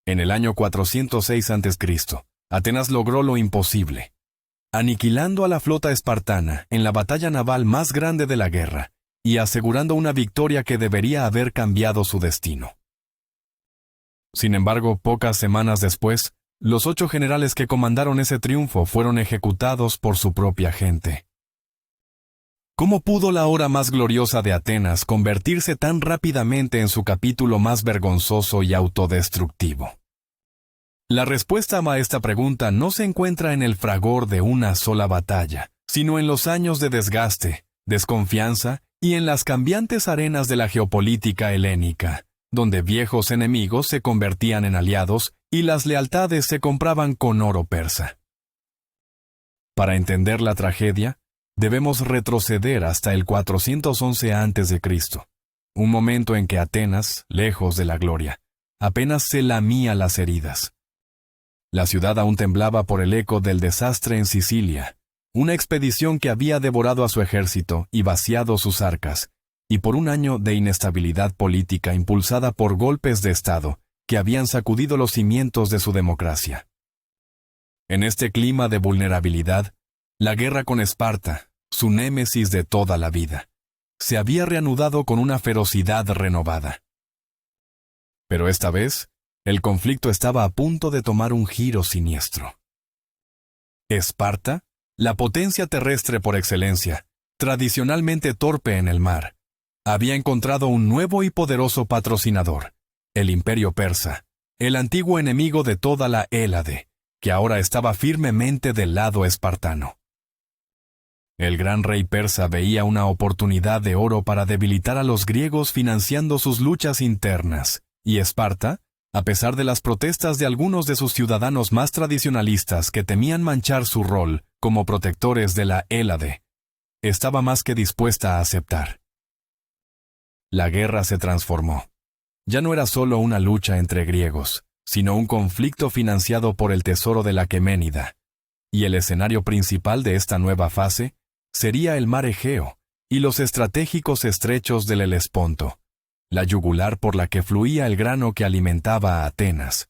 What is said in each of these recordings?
En el año 406 a.C., Atenas logró lo imposible, aniquilando a la flota espartana en la batalla naval más grande de la guerra y asegurando una victoria que debería haber cambiado su destino. Sin embargo, pocas semanas después, los 8 generales que comandaron ese triunfo fueron ejecutados por su propia gente. ¿Cómo pudo la hora más gloriosa de Atenas convertirse tan rápidamente en su capítulo más vergonzoso y autodestructivo? La respuesta a esta pregunta no se encuentra en el fragor de una sola batalla, sino en los años de desgaste, desconfianza y en las cambiantes arenas de la geopolítica helénica, donde viejos enemigos se convertían en aliados y las lealtades se compraban con oro persa. Para entender la tragedia, debemos retroceder hasta el 411 a.C., un momento en que Atenas, lejos de la gloria, apenas se lamía las heridas. La ciudad aún temblaba por el eco del desastre en Sicilia, una expedición que había devorado a su ejército y vaciado sus arcas, y por un año de inestabilidad política impulsada por golpes de Estado que habían sacudido los cimientos de su democracia. En este clima de vulnerabilidad, la guerra con Esparta, su némesis de toda la vida, se había reanudado con una ferocidad renovada. Pero esta vez, el conflicto estaba a punto de tomar un giro siniestro. Esparta, la potencia terrestre por excelencia, tradicionalmente torpe en el mar, había encontrado un nuevo y poderoso patrocinador, el Imperio Persa, el antiguo enemigo de toda la Hélade, que ahora estaba firmemente del lado espartano. El gran rey persa veía una oportunidad de oro para debilitar a los griegos financiando sus luchas internas, y Esparta, a pesar de las protestas de algunos de sus ciudadanos más tradicionalistas que temían manchar su rol como protectores de la Hélade, estaba más que dispuesta a aceptar. La guerra se transformó. Ya no era solo una lucha entre griegos, sino un conflicto financiado por el tesoro de la Aqueménida, y el escenario principal de esta nueva fase sería el mar Egeo y los estratégicos estrechos del Helesponto, la yugular por la que fluía el grano que alimentaba a Atenas.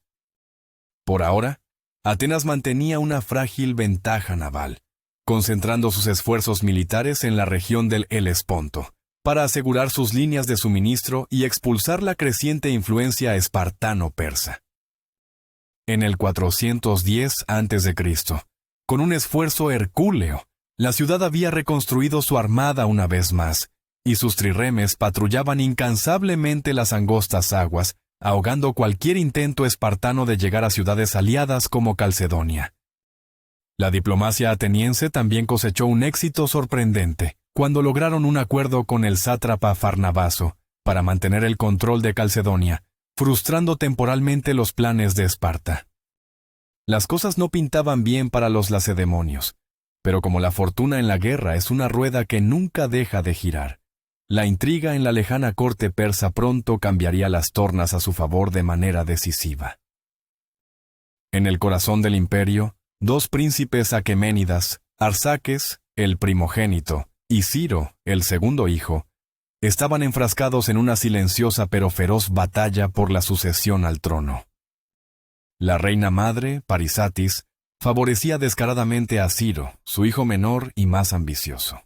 Por ahora, Atenas mantenía una frágil ventaja naval, concentrando sus esfuerzos militares en la región del Helesponto, para asegurar sus líneas de suministro y expulsar la creciente influencia espartano-persa. En el 410 a.C., con un esfuerzo hercúleo, la ciudad había reconstruido su armada una vez más, y sus trirremes patrullaban incansablemente las angostas aguas, ahogando cualquier intento espartano de llegar a ciudades aliadas como Calcedonia. La diplomacia ateniense también cosechó un éxito sorprendente, cuando lograron un acuerdo con el sátrapa Farnabazo para mantener el control de Calcedonia, frustrando temporalmente los planes de Esparta. Las cosas no pintaban bien para los lacedemonios, pero como la fortuna en la guerra es una rueda que nunca deja de girar, la intriga en la lejana corte persa pronto cambiaría las tornas a su favor de manera decisiva. En el corazón del imperio, 2 príncipes aqueménidas, Arsaques, el primogénito, y Ciro, el segundo hijo, estaban enfrascados en una silenciosa pero feroz batalla por la sucesión al trono. La reina madre, Parisatis, favorecía descaradamente a Ciro, su hijo menor y más ambicioso.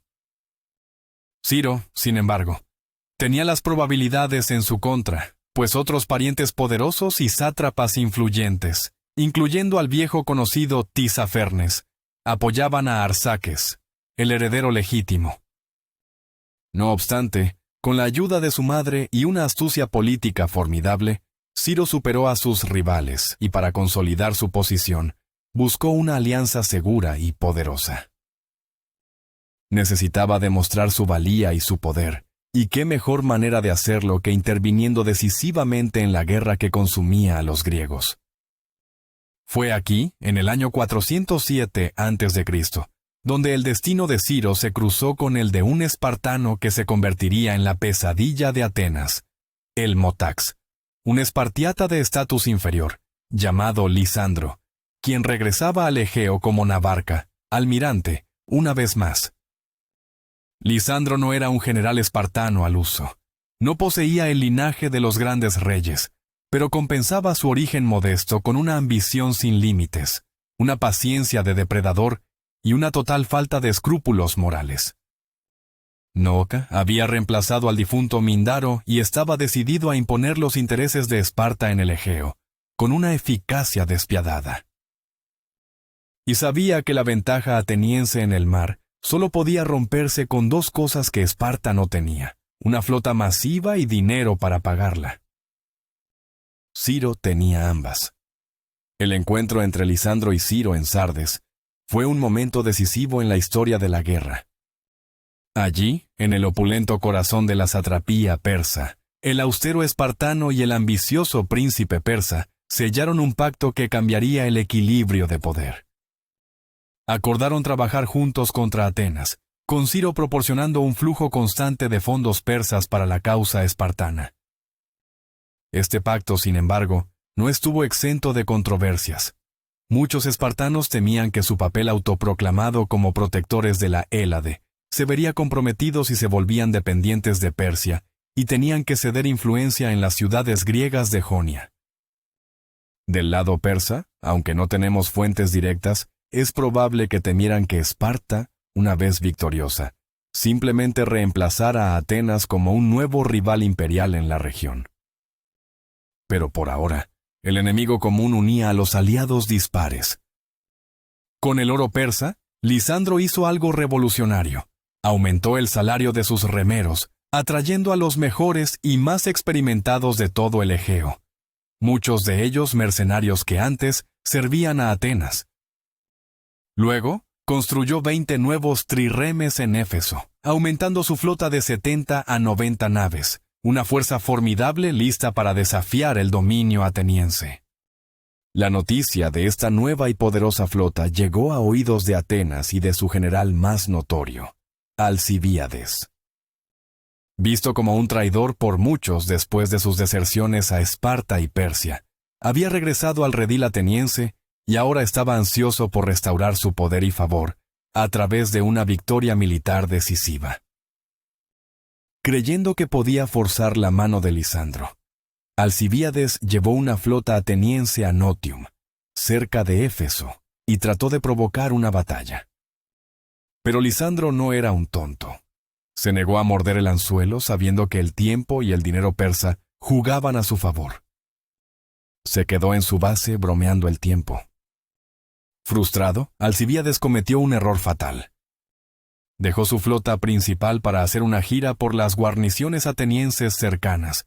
Ciro, sin embargo, tenía las probabilidades en su contra, pues otros parientes poderosos y sátrapas influyentes, incluyendo al viejo conocido Tisafernes, apoyaban a Arsaques, el heredero legítimo. No obstante, con la ayuda de su madre y una astucia política formidable, Ciro superó a sus rivales y para consolidar su posición, buscó una alianza segura y poderosa. Necesitaba demostrar su valía y su poder, y qué mejor manera de hacerlo que interviniendo decisivamente en la guerra que consumía a los griegos. Fue aquí, en el año 407 a.C., donde el destino de Ciro se cruzó con el de un espartano que se convertiría en la pesadilla de Atenas, el Motax, un espartiata de estatus inferior, llamado Lisandro, quien regresaba al Egeo como navarca, almirante, una vez más. Lisandro no era un general espartano al uso. No poseía el linaje de los grandes reyes, pero compensaba su origen modesto con una ambición sin límites, una paciencia de depredador y una total falta de escrúpulos morales. Nooka había reemplazado al difunto Mindaro y estaba decidido a imponer los intereses de Esparta en el Egeo, con una eficacia despiadada. Y sabía que la ventaja ateniense en el mar solo podía romperse con dos cosas que Esparta no tenía: una flota masiva y dinero para pagarla. Ciro tenía ambas. El encuentro entre Lisandro y Ciro en Sardes fue un momento decisivo en la historia de la guerra. Allí, en el opulento corazón de la satrapía persa, el austero espartano y el ambicioso príncipe persa sellaron un pacto que cambiaría el equilibrio de poder. Acordaron trabajar juntos contra Atenas, con Ciro proporcionando un flujo constante de fondos persas para la causa espartana. Este pacto, sin embargo, no estuvo exento de controversias. Muchos espartanos temían que su papel autoproclamado como protectores de la Hélade se vería comprometido si se volvían dependientes de Persia y tenían que ceder influencia en las ciudades griegas de Jonia. Del lado persa, aunque no tenemos fuentes directas, es probable que temieran que Esparta, una vez victoriosa, simplemente reemplazara a Atenas como un nuevo rival imperial en la región. Pero por ahora, el enemigo común unía a los aliados dispares. Con el oro persa, Lisandro hizo algo revolucionario. Aumentó el salario de sus remeros, atrayendo a los mejores y más experimentados de todo el Egeo. Muchos de ellos mercenarios que antes servían a Atenas. Luego, construyó 20 nuevos trirremes en Éfeso, aumentando su flota de 70 a 90 naves, una fuerza formidable lista para desafiar el dominio ateniense. La noticia de esta nueva y poderosa flota llegó a oídos de Atenas y de su general más notorio, Alcibíades. Visto como un traidor por muchos después de sus deserciones a Esparta y Persia, había regresado al redil ateniense y ahora estaba ansioso por restaurar su poder y favor a través de una victoria militar decisiva. Creyendo que podía forzar la mano de Lisandro, Alcibíades llevó una flota ateniense a Notium, cerca de Éfeso, y trató de provocar una batalla. Pero Lisandro no era un tonto. Se negó a morder el anzuelo sabiendo que el tiempo y el dinero persa jugaban a su favor. Se quedó en su base bromeando el tiempo. Frustrado, Alcibíades cometió un error fatal. Dejó su flota principal para hacer una gira por las guarniciones atenienses cercanas,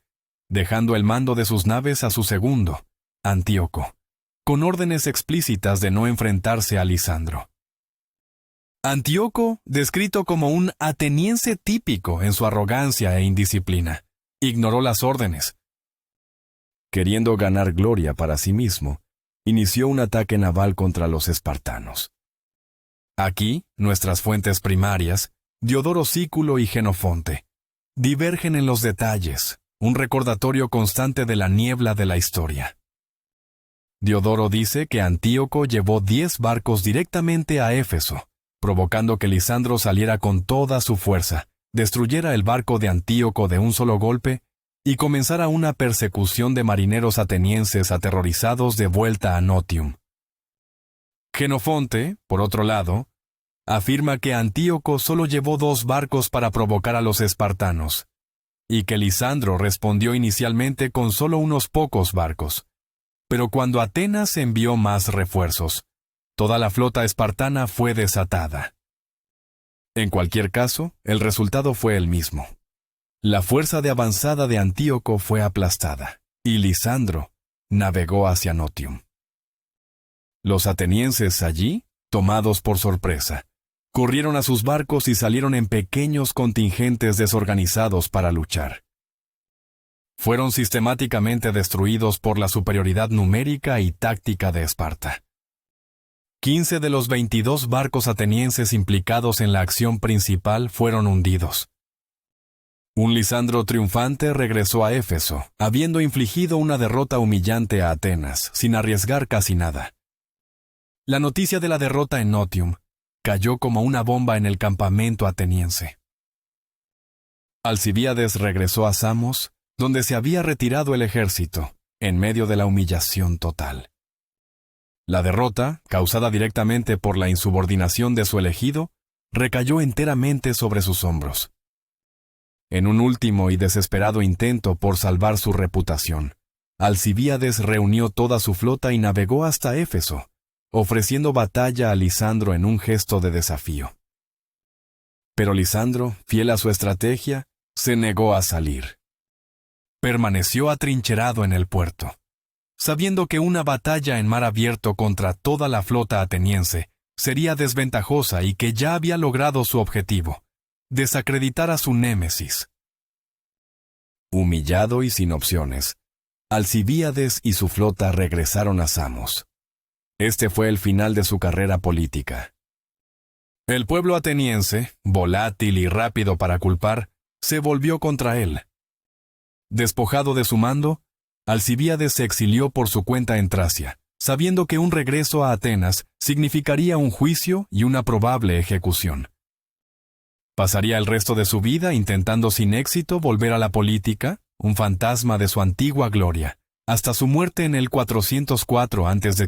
dejando el mando de sus naves a su segundo, Antíoco, con órdenes explícitas de no enfrentarse a Lisandro. Antíoco, descrito como un ateniense típico en su arrogancia e indisciplina, ignoró las órdenes. Queriendo ganar gloria para sí mismo, inició un ataque naval contra los espartanos. Aquí, nuestras fuentes primarias, Diodoro Sículo y Jenofonte, divergen en los detalles, un recordatorio constante de la niebla de la historia. Diodoro dice que Antíoco llevó 10 barcos directamente a Éfeso, provocando que Lisandro saliera con toda su fuerza, destruyera el barco de Antíoco de un solo golpe y comenzara una persecución de marineros atenienses aterrorizados de vuelta a Notium. Jenofonte, por otro lado, afirma que Antíoco solo llevó 2 barcos para provocar a los espartanos, y que Lisandro respondió inicialmente con solo unos pocos barcos. Pero cuando Atenas envió más refuerzos, toda la flota espartana fue desatada. En cualquier caso, el resultado fue el mismo. La fuerza de avanzada de Antíoco fue aplastada, y Lisandro navegó hacia Notium. Los atenienses allí, tomados por sorpresa, corrieron a sus barcos y salieron en pequeños contingentes desorganizados para luchar. Fueron sistemáticamente destruidos por la superioridad numérica y táctica de Esparta. 15 de los 22 barcos atenienses implicados en la acción principal fueron hundidos. Un Lisandro triunfante regresó a Éfeso, habiendo infligido una derrota humillante a Atenas, sin arriesgar casi nada. La noticia de la derrota en Notium cayó como una bomba en el campamento ateniense. Alcibíades regresó a Samos, donde se había retirado el ejército, en medio de la humillación total. La derrota, causada directamente por la insubordinación de su elegido, recayó enteramente sobre sus hombros. En un último y desesperado intento por salvar su reputación, Alcibíades reunió toda su flota y navegó hasta Éfeso, ofreciendo batalla a Lisandro en un gesto de desafío. Pero Lisandro, fiel a su estrategia, se negó a salir. Permaneció atrincherado en el puerto, sabiendo que una batalla en mar abierto contra toda la flota ateniense sería desventajosa y que ya había logrado su objetivo, desacreditar a su némesis. Humillado y sin opciones, Alcibíades y su flota regresaron a Samos. Este fue el final de su carrera política. El pueblo ateniense, volátil y rápido para culpar, se volvió contra él. Despojado de su mando, Alcibíades se exilió por su cuenta en Tracia, sabiendo que un regreso a Atenas significaría un juicio y una probable ejecución. Pasaría el resto de su vida intentando sin éxito volver a la política, un fantasma de su antigua gloria, hasta su muerte en el 404 a.C.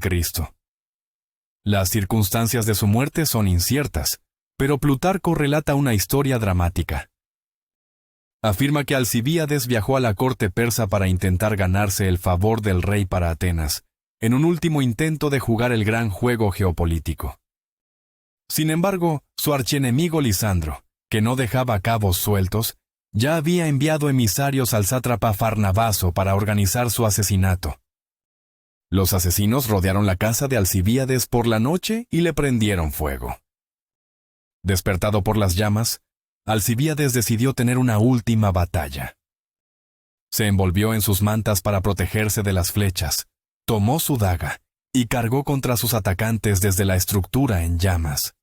Las circunstancias de su muerte son inciertas, pero Plutarco relata una historia dramática. Afirma que Alcibíades viajó a la corte persa para intentar ganarse el favor del rey para Atenas, en un último intento de jugar el gran juego geopolítico. Sin embargo, su archienemigo Lisandro, que no dejaba cabos sueltos, ya había enviado emisarios al sátrapa Farnabazo para organizar su asesinato. Los asesinos rodearon la casa de Alcibíades por la noche y le prendieron fuego. Despertado por las llamas, Alcibíades decidió tener una última batalla. Se envolvió en sus mantas para protegerse de las flechas, tomó su daga y cargó contra sus atacantes desde la estructura en llamas.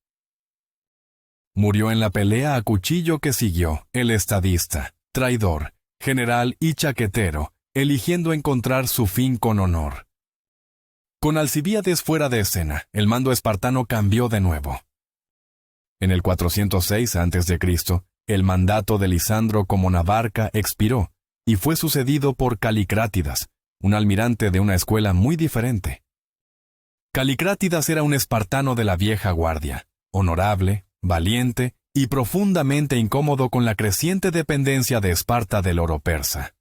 Murió en la pelea a cuchillo que siguió el estadista, traidor, general y chaquetero, eligiendo encontrar su fin con honor. Con Alcibíades fuera de escena, el mando espartano cambió de nuevo. En el 406 a.C., el mandato de Lisandro como navarca expiró y fue sucedido por Calicrátidas, un almirante de una escuela muy diferente. Calicrátidas era un espartano de la vieja guardia, honorable, valiente y profundamente incómodo con la creciente dependencia de Esparta del oro persa.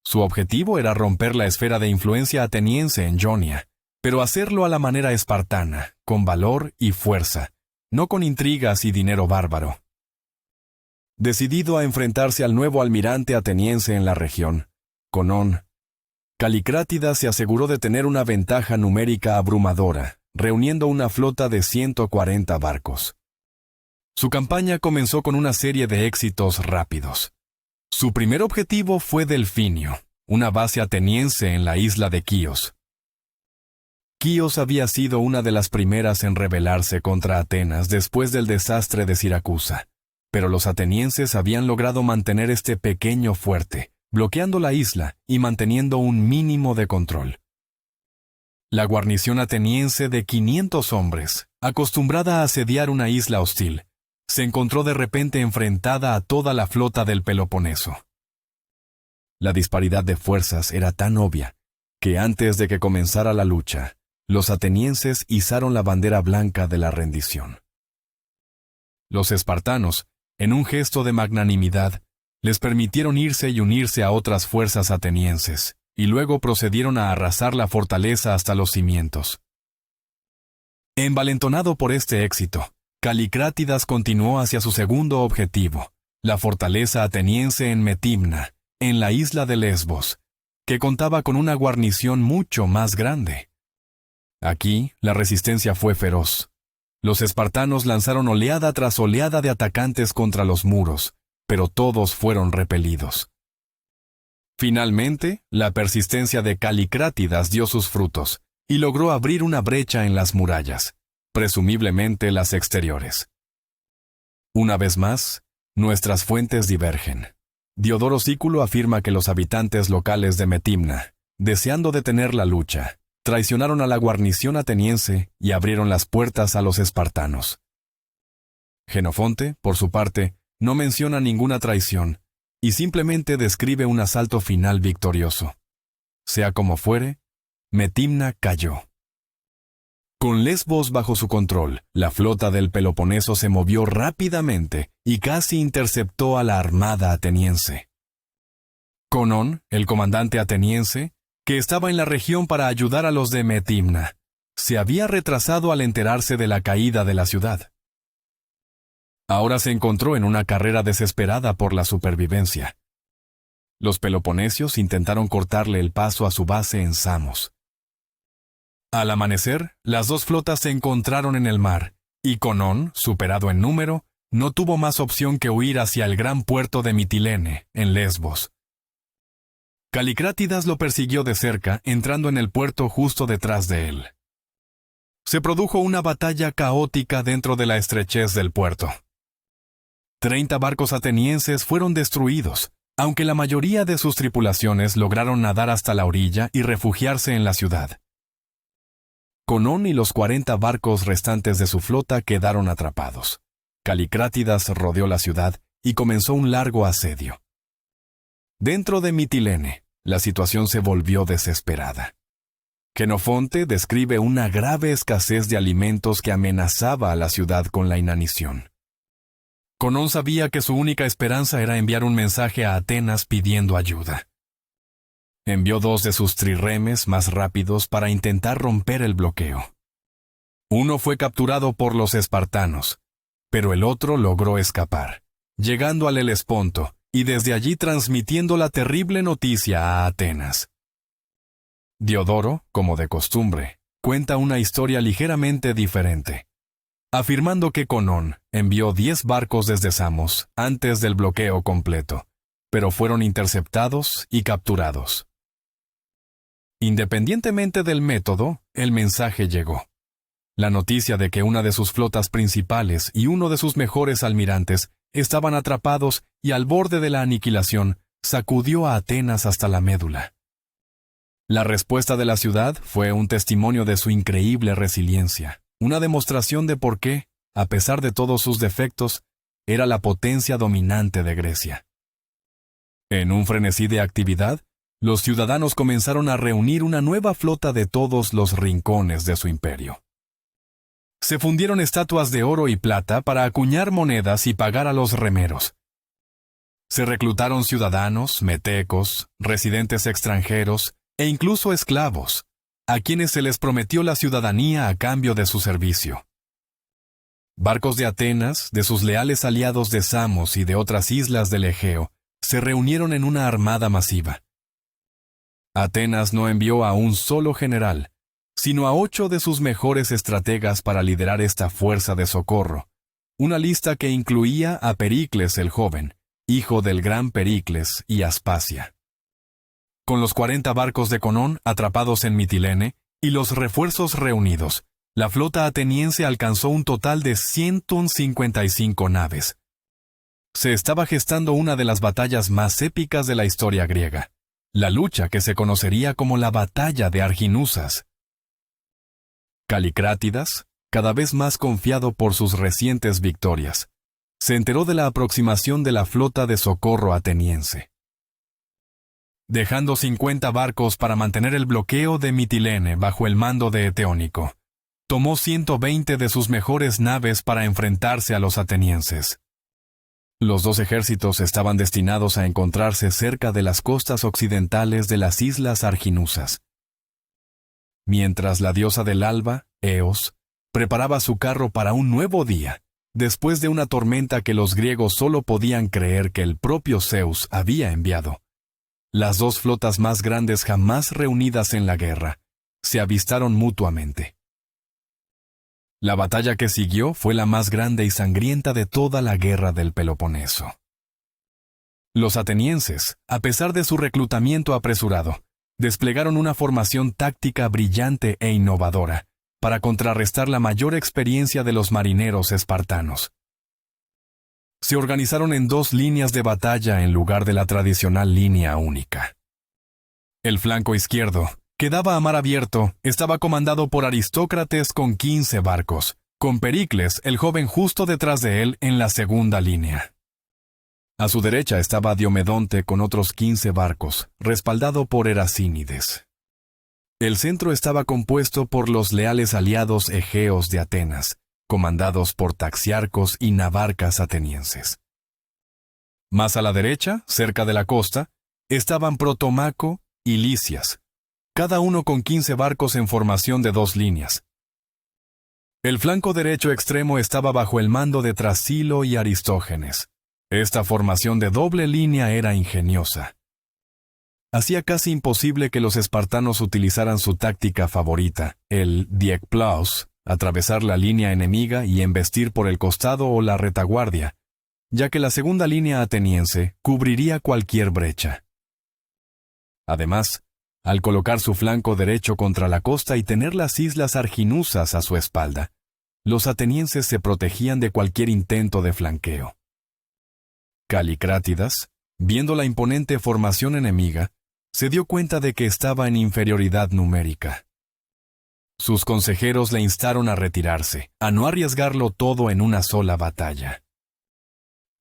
Su objetivo era romper la esfera de influencia ateniense en Jonia, pero hacerlo a la manera espartana, con valor y fuerza, no con intrigas y dinero bárbaro. Decidido a enfrentarse al nuevo almirante ateniense en la región, Conón, Calicrátidas se aseguró de tener una ventaja numérica abrumadora, reuniendo una flota de 140 barcos. Su campaña comenzó con una serie de éxitos rápidos. Su primer objetivo fue Delfinio, una base ateniense en la isla de Quíos. Quíos había sido una de las primeras en rebelarse contra Atenas después del desastre de Siracusa, pero los atenienses habían logrado mantener este pequeño fuerte, bloqueando la isla y manteniendo un mínimo de control. La guarnición ateniense de 500 hombres, acostumbrada a asediar una isla hostil, se encontró de repente enfrentada a toda la flota del Peloponeso. La disparidad de fuerzas era tan obvia que antes de que comenzara la lucha, los atenienses izaron la bandera blanca de la rendición. Los espartanos, en un gesto de magnanimidad, les permitieron irse y unirse a otras fuerzas atenienses, y luego procedieron a arrasar la fortaleza hasta los cimientos. Envalentonado por este éxito, Calicrátidas continuó hacia su segundo objetivo, la fortaleza ateniense en Metimna, en la isla de Lesbos, que contaba con una guarnición mucho más grande. Aquí, la resistencia fue feroz. Los espartanos lanzaron oleada tras oleada de atacantes contra los muros, pero todos fueron repelidos. Finalmente, la persistencia de Calicrátidas dio sus frutos, y logró abrir una brecha en las murallas, presumiblemente las exteriores. Una vez más, nuestras fuentes divergen. Diodoro Sículo afirma que los habitantes locales de Metimna, deseando detener la lucha, traicionaron a la guarnición ateniense y abrieron las puertas a los espartanos. Jenofonte, por su parte, no menciona ninguna traición, y simplemente describe un asalto final victorioso. Sea como fuere, Metimna cayó. Con Lesbos bajo su control, la flota del Peloponeso se movió rápidamente y casi interceptó a la armada ateniense. Conón, el comandante ateniense, que estaba en la región para ayudar a los de Metimna, se había retrasado al enterarse de la caída de la ciudad. Ahora se encontró en una carrera desesperada por la supervivencia. Los peloponesios intentaron cortarle el paso a su base en Samos. Al amanecer, las dos flotas se encontraron en el mar, y Conón, superado en número, no tuvo más opción que huir hacia el gran puerto de Mitilene, en Lesbos. Calicrátidas lo persiguió de cerca, entrando en el puerto justo detrás de él. Se produjo una batalla caótica dentro de la estrechez del puerto. 30 barcos atenienses fueron destruidos, aunque la mayoría de sus tripulaciones lograron nadar hasta la orilla y refugiarse en la ciudad. Conón y los 40 barcos restantes de su flota quedaron atrapados. Calicrátidas rodeó la ciudad y comenzó un largo asedio. Dentro de Mitilene, la situación se volvió desesperada. Xenofonte describe una grave escasez de alimentos que amenazaba a la ciudad con la inanición. Conón sabía que su única esperanza era enviar un mensaje a Atenas pidiendo ayuda. Envió 2 de sus trirremes más rápidos para intentar romper el bloqueo. Uno fue capturado por los espartanos, pero el otro logró escapar, llegando al Helesponto y desde allí transmitiendo la terrible noticia a Atenas. Diodoro, como de costumbre, cuenta una historia ligeramente diferente, afirmando que Conón envió 10 barcos desde Samos antes del bloqueo completo, pero fueron interceptados y capturados. Independientemente del método, el mensaje llegó. La noticia de que una de sus flotas principales y uno de sus mejores almirantes estaban atrapados y al borde de la aniquilación sacudió a Atenas hasta la médula. La respuesta de la ciudad fue un testimonio de su increíble resiliencia, una demostración de por qué, a pesar de todos sus defectos, era la potencia dominante de Grecia. En un frenesí de actividad, los ciudadanos comenzaron a reunir una nueva flota de todos los rincones de su imperio. Se fundieron estatuas de oro y plata para acuñar monedas y pagar a los remeros. Se reclutaron ciudadanos, metecos, residentes extranjeros e incluso esclavos, a quienes se les prometió la ciudadanía a cambio de su servicio. Barcos de Atenas, de sus leales aliados de Samos y de otras islas del Egeo, se reunieron en una armada masiva. Atenas no envió a un solo general, sino a 8 de sus mejores estrategas para liderar esta fuerza de socorro, una lista que incluía a Pericles el joven, hijo del gran Pericles y Aspasia. Con los 40 barcos de Conón atrapados en Mitilene y los refuerzos reunidos, la flota ateniense alcanzó un total de 155 naves. Se estaba gestando una de las batallas más épicas de la historia griega, la lucha que se conocería como la Batalla de Arginusas. Calicrátidas, cada vez más confiado por sus recientes victorias, se enteró de la aproximación de la flota de socorro ateniense. Dejando 50 barcos para mantener el bloqueo de Mitilene bajo el mando de Eteónico, tomó 120 de sus mejores naves para enfrentarse a los atenienses. Los 2 ejércitos estaban destinados a encontrarse cerca de las costas occidentales de las islas Arginusas. Mientras la diosa del alba, Eos, preparaba su carro para un nuevo día, después de una tormenta que los griegos solo podían creer que el propio Zeus había enviado, las 2 flotas más grandes jamás reunidas en la guerra se avistaron mutuamente. La batalla que siguió fue la más grande y sangrienta de toda la guerra del Peloponeso. Los atenienses, a pesar de su reclutamiento apresurado, desplegaron una formación táctica brillante e innovadora para contrarrestar la mayor experiencia de los marineros espartanos. Se organizaron en 2 líneas de batalla en lugar de la tradicional línea única. El flanco izquierdo, que daba a mar abierto, estaba comandado por Aristócrates con 15 barcos, con Pericles, el joven justo detrás de él en la segunda línea. A su derecha estaba Diomedonte con otros 15 barcos, respaldado por Eracínides. El centro estaba compuesto por los leales aliados egeos de Atenas, comandados por taxiarcos y navarcas atenienses. Más a la derecha, cerca de la costa, estaban Protomaco y Licias, cada uno con 15 barcos en formación de 2 líneas. El flanco derecho extremo estaba bajo el mando de Trasilo y Aristógenes. Esta formación de doble línea era ingeniosa. Hacía casi imposible que los espartanos utilizaran su táctica favorita, el diekplaus, atravesar la línea enemiga y embestir por el costado o la retaguardia, ya que la segunda línea ateniense cubriría cualquier brecha. Además, al colocar su flanco derecho contra la costa y tener las islas arginusas a su espalda, los atenienses se protegían de cualquier intento de flanqueo. Calicrátidas, viendo la imponente formación enemiga, se dio cuenta de que estaba en inferioridad numérica. Sus consejeros le instaron a retirarse, a no arriesgarlo todo en una sola batalla.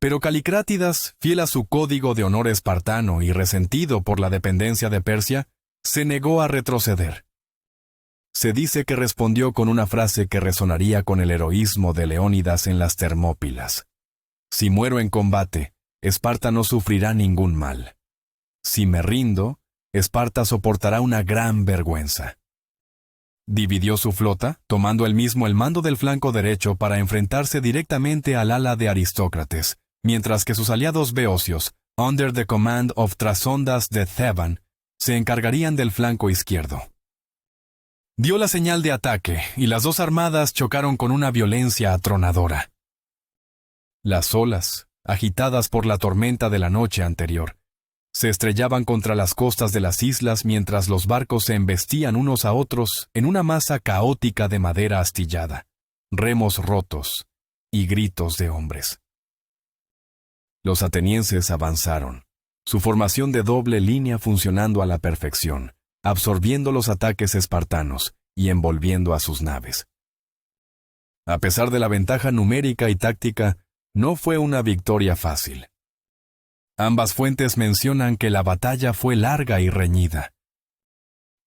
Pero Calicrátidas, fiel a su código de honor espartano y resentido por la dependencia de Persia, se negó a retroceder. Se dice que respondió con una frase que resonaría con el heroísmo de Leónidas en las Termópilas. Si muero en combate, Esparta no sufrirá ningún mal. Si me rindo, Esparta soportará una gran vergüenza. Dividió su flota, tomando él mismo el mando del flanco derecho para enfrentarse directamente al ala de Aristócrates, mientras que sus aliados beocios, under the command of Trasondas de Theban, se encargarían del flanco izquierdo. Dio la señal de ataque, y las 2 armadas chocaron con una violencia atronadora. Las olas, agitadas por la tormenta de la noche anterior, se estrellaban contra las costas de las islas mientras los barcos se embestían unos a otros en una masa caótica de madera astillada, remos rotos y gritos de hombres. Los atenienses avanzaron, su formación de doble línea funcionando a la perfección, absorbiendo los ataques espartanos y envolviendo a sus naves. A pesar de la ventaja numérica y táctica, no fue una victoria fácil. Ambas fuentes mencionan que la batalla fue larga y reñida.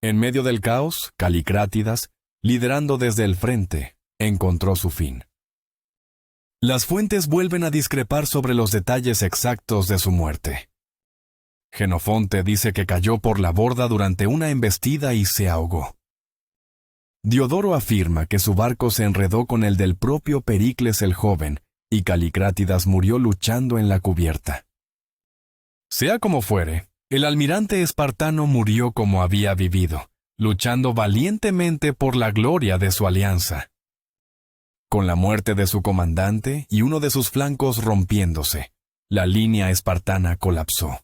En medio del caos, Calicrátidas, liderando desde el frente, encontró su fin. Las fuentes vuelven a discrepar sobre los detalles exactos de su muerte. Jenofonte dice que cayó por la borda durante una embestida y se ahogó. Diodoro afirma que su barco se enredó con el del propio Pericles el joven, y Calicrátidas murió luchando en la cubierta. Sea como fuere, el almirante espartano murió como había vivido, luchando valientemente por la gloria de su alianza. Con la muerte de su comandante y uno de sus flancos rompiéndose, la línea espartana colapsó.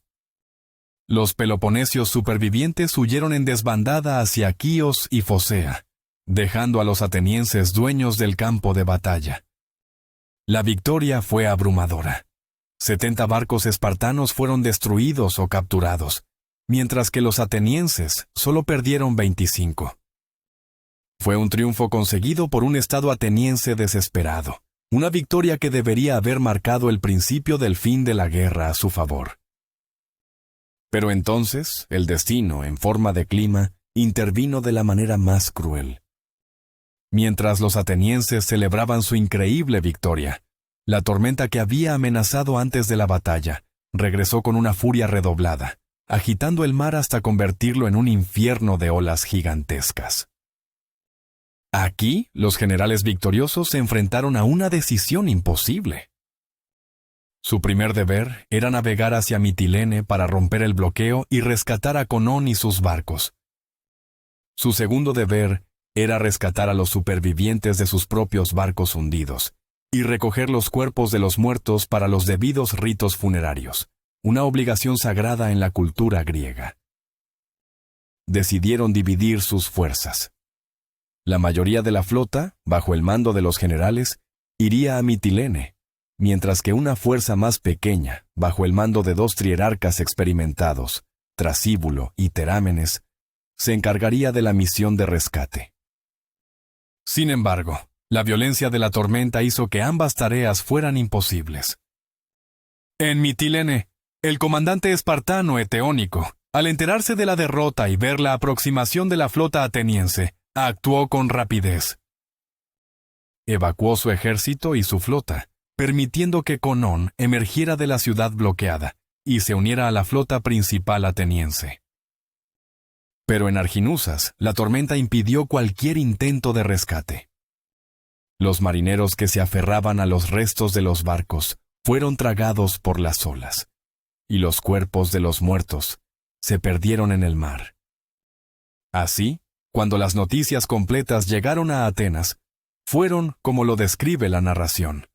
Los peloponesios supervivientes huyeron en desbandada hacia Quíos y Focea, dejando a los atenienses dueños del campo de batalla. La victoria fue abrumadora. 70 barcos espartanos fueron destruidos o capturados, mientras que los atenienses solo perdieron 25. Fue un triunfo conseguido por un estado ateniense desesperado, una victoria que debería haber marcado el principio del fin de la guerra a su favor. Pero entonces, el destino, en forma de clima, intervino de la manera más cruel. Mientras los atenienses celebraban su increíble victoria, la tormenta que había amenazado antes de la batalla regresó con una furia redoblada, agitando el mar hasta convertirlo en un infierno de olas gigantescas. Aquí, los generales victoriosos se enfrentaron a una decisión imposible. Su primer deber era navegar hacia Mitilene para romper el bloqueo y rescatar a Conón y sus barcos. Su segundo deber era rescatar a los supervivientes de sus propios barcos hundidos y recoger los cuerpos de los muertos para los debidos ritos funerarios, una obligación sagrada en la cultura griega. Decidieron dividir sus fuerzas. La mayoría de la flota, bajo el mando de los generales, iría a Mitilene, mientras que una fuerza más pequeña, bajo el mando de 2 trierarcas experimentados, Trasíbulo y Terámenes, se encargaría de la misión de rescate. Sin embargo, la violencia de la tormenta hizo que ambas tareas fueran imposibles. En Mitilene, el comandante espartano Eteónico, al enterarse de la derrota y ver la aproximación de la flota ateniense, actuó con rapidez. Evacuó su ejército y su flota, permitiendo que Conón emergiera de la ciudad bloqueada y se uniera a la flota principal ateniense. Pero en Arginusas, la tormenta impidió cualquier intento de rescate. Los marineros que se aferraban a los restos de los barcos fueron tragados por las olas, y los cuerpos de los muertos se perdieron en el mar. Así, cuando las noticias completas llegaron a Atenas, fueron como lo describe la narración,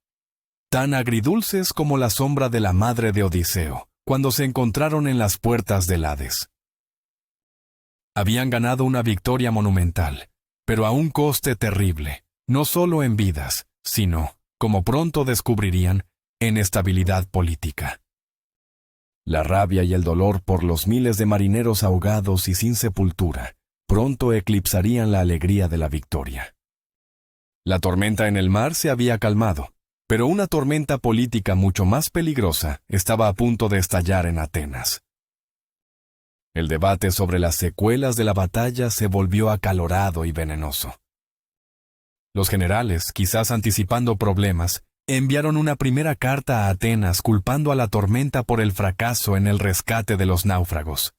tan agridulces como la sombra de la madre de Odiseo, cuando se encontraron en las puertas del Hades. Habían ganado una victoria monumental, pero a un coste terrible, no solo en vidas, sino, como pronto descubrirían, en estabilidad política. La rabia y el dolor por los miles de marineros ahogados y sin sepultura pronto eclipsarían la alegría de la victoria. La tormenta en el mar se había calmado, pero una tormenta política mucho más peligrosa estaba a punto de estallar en Atenas. El debate sobre las secuelas de la batalla se volvió acalorado y venenoso. Los generales, quizás anticipando problemas, enviaron una primera carta a Atenas culpando a la tormenta por el fracaso en el rescate de los náufragos.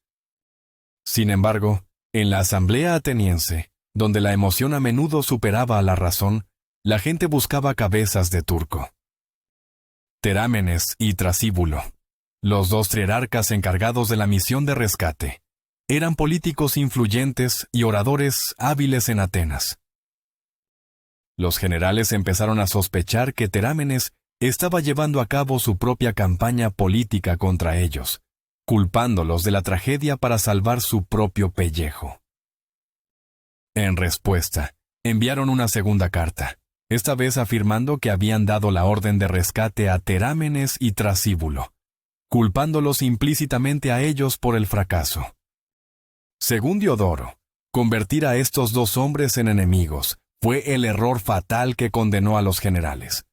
Sin embargo, en la asamblea ateniense, donde la emoción a menudo superaba a la razón, la gente buscaba cabezas de turco. Terámenes y Trasíbulo, los dos trierarcas encargados de la misión de rescate, eran políticos influyentes y oradores hábiles en Atenas. Los generales empezaron a sospechar que Terámenes estaba llevando a cabo su propia campaña política contra ellos, culpándolos de la tragedia para salvar su propio pellejo. En respuesta, enviaron una segunda carta, esta vez afirmando que habían dado la orden de rescate a Terámenes y Trasíbulo, culpándolos implícitamente a ellos por el fracaso. Según Diodoro, convertir a estos dos hombres en enemigos fue el error fatal que condenó a los generales.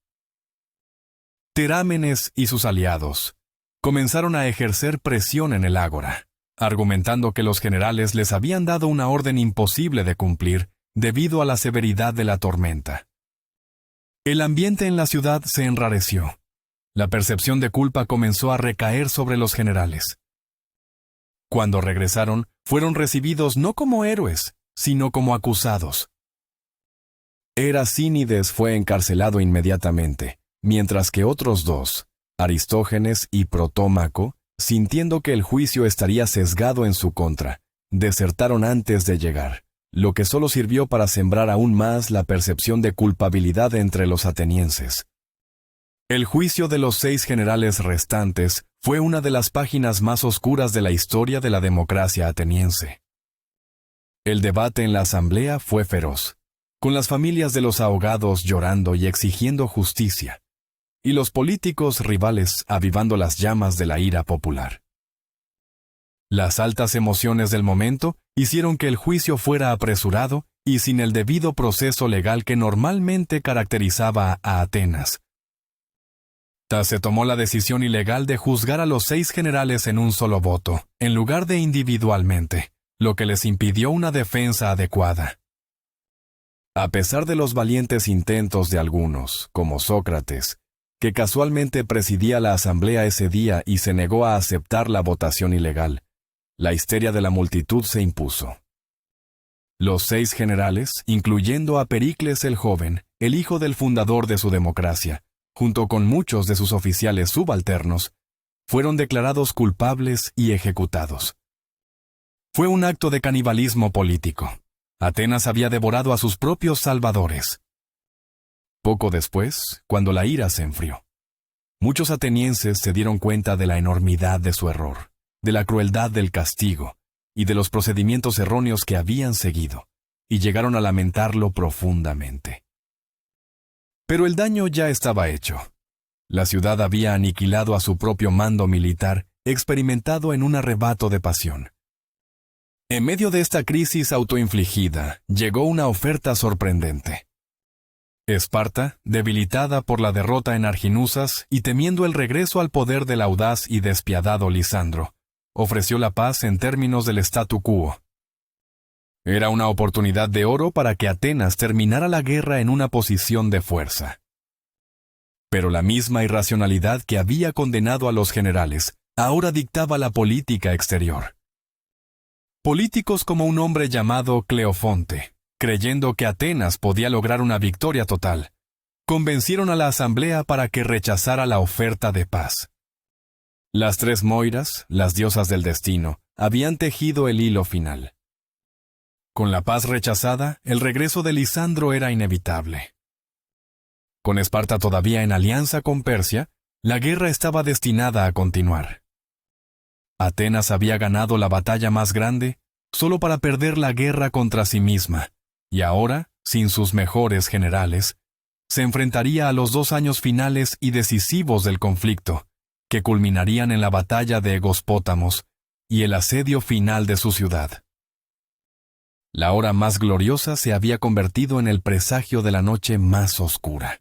Terámenes y sus aliados comenzaron a ejercer presión en el ágora, argumentando que los generales les habían dado una orden imposible de cumplir debido a la severidad de la tormenta. El ambiente en la ciudad se enrareció. La percepción de culpa comenzó a recaer sobre los generales. Cuando regresaron, fueron recibidos no como héroes, sino como acusados. Eracínides fue encarcelado inmediatamente, mientras que otros dos, Aristógenes y Protómaco, sintiendo que el juicio estaría sesgado en su contra, desertaron antes de llegar, lo que solo sirvió para sembrar aún más la percepción de culpabilidad entre los atenienses. El juicio de los 6 generales restantes fue una de las páginas más oscuras de la historia de la democracia ateniense. El debate en la asamblea fue feroz, con las familias de los ahogados llorando y exigiendo justicia, y los políticos rivales avivando las llamas de la ira popular. Las altas emociones del momento hicieron que el juicio fuera apresurado y sin el debido proceso legal que normalmente caracterizaba a Atenas. Se tomó la decisión ilegal de juzgar a los 6 generales en un solo voto, en lugar de individualmente, lo que les impidió una defensa adecuada. A pesar de los valientes intentos de algunos, como Sócrates, que casualmente presidía la asamblea ese día y se negó a aceptar la votación ilegal, la histeria de la multitud se impuso. Los 6 generales, incluyendo a Pericles el joven, el hijo del fundador de su democracia, junto con muchos de sus oficiales subalternos, fueron declarados culpables y ejecutados. Fue un acto de canibalismo político. Atenas había devorado a sus propios salvadores. Poco después, cuando la ira se enfrió, muchos atenienses se dieron cuenta de la enormidad de su error, de la crueldad del castigo y de los procedimientos erróneos que habían seguido, y llegaron a lamentarlo profundamente. Pero el daño ya estaba hecho. La ciudad había aniquilado a su propio mando militar, experimentado en un arrebato de pasión. En medio de esta crisis autoinfligida, llegó una oferta sorprendente. Esparta, debilitada por la derrota en Arginusas y temiendo el regreso al poder del audaz y despiadado Lisandro, ofreció la paz en términos del statu quo. Era una oportunidad de oro para que Atenas terminara la guerra en una posición de fuerza. Pero la misma irracionalidad que había condenado a los generales ahora dictaba la política exterior. Políticos como un hombre llamado Cleofonte, creyendo que Atenas podía lograr una victoria total, convencieron a la asamblea para que rechazara la oferta de paz. Las tres Moiras, las diosas del destino, habían tejido el hilo final. Con la paz rechazada, el regreso de Lisandro era inevitable. Con Esparta todavía en alianza con Persia, la guerra estaba destinada a continuar. Atenas había ganado la batalla más grande solo para perder la guerra contra sí misma, y ahora, sin sus mejores generales, se enfrentaría a los 2 años finales y decisivos del conflicto, que culminarían en la batalla de Egospótamos y el asedio final de su ciudad. La hora más gloriosa se había convertido en el presagio de la noche más oscura.